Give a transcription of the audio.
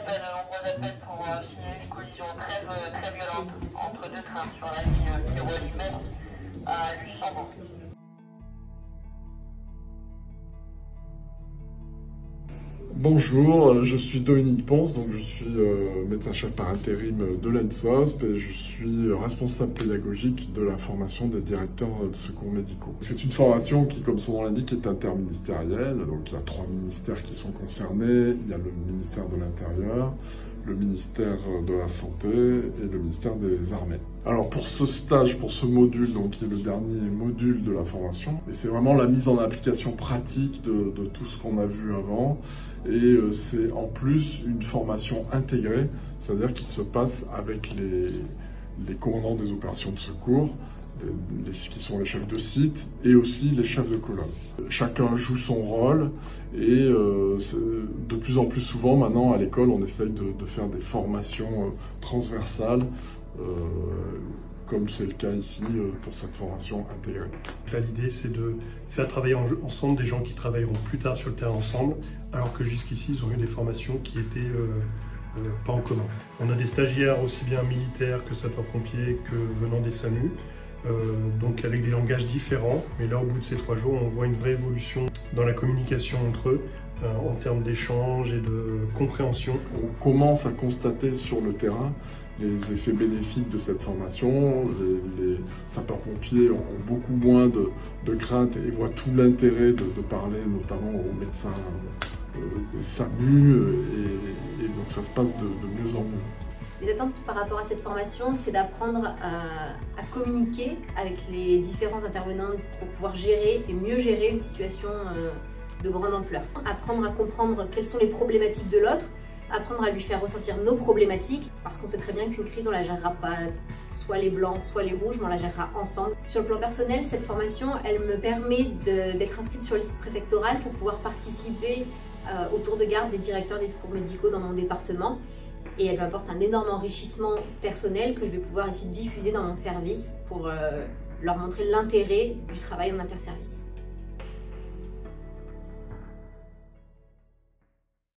appels, pour signaler une collision très violente entre deux trains sur la ligne qui relie Metz à Luxembourg. Bonjour, je suis Dominique Ponce, donc je suis médecin-chef par intérim de l'ENSOSP et je suis responsable pédagogique de la formation des directeurs de secours médicaux. C'est une formation qui, comme son nom l'indique, est interministérielle. Donc il y a 3 ministères qui sont concernés. Il y a le ministère de l'Intérieur, le ministère de la Santé et le ministère des Armées. Alors pour ce stage, pour ce module, donc qui est le dernier module de la formation, et c'est vraiment la mise en application pratique de tout ce qu'on a vu avant, et c'est en plus une formation intégrée, c'est-à-dire qu'il se passe avec les commandants des opérations de secours, qui sont les chefs de site et aussi les chefs de colonne. Chacun joue son rôle et de plus en plus souvent maintenant à l'école on essaye de faire des formations transversales comme c'est le cas ici pour cette formation intégrée. L'idée c'est de faire travailler ensemble des gens qui travailleront plus tard sur le terrain ensemble, alors que jusqu'ici ils ont eu des formations qui étaient pas en commun. On a des stagiaires aussi bien militaires que sapeurs-pompiers que venant des SAMU, donc avec des langages différents, mais là au bout de ces 3 jours on voit une vraie évolution dans la communication entre eux en termes d'échange et de compréhension. On commence à constater sur le terrain les effets bénéfiques de cette formation. Les sapeurs-pompiers ont beaucoup moins de crainte et voient tout l'intérêt de parler notamment aux médecins des SAMU et donc ça se passe de mieux en mieux. Les attentes par rapport à cette formation, c'est d'apprendre à communiquer avec les différents intervenants pour pouvoir gérer et mieux gérer une situation de grande ampleur. Apprendre à comprendre quelles sont les problématiques de l'autre, apprendre à lui faire ressentir nos problématiques, parce qu'on sait très bien qu'une crise, on la gérera pas soit les blancs, soit les rouges, mais on la gérera ensemble. Sur le plan personnel, cette formation, elle me permet d'être inscrite sur liste préfectorale pour pouvoir participer au tour de garde des directeurs des secours médicaux dans mon département. Et elle m'apporte un énorme enrichissement personnel que je vais pouvoir essayer de diffuser dans mon service pour leur montrer l'intérêt du travail en interservice.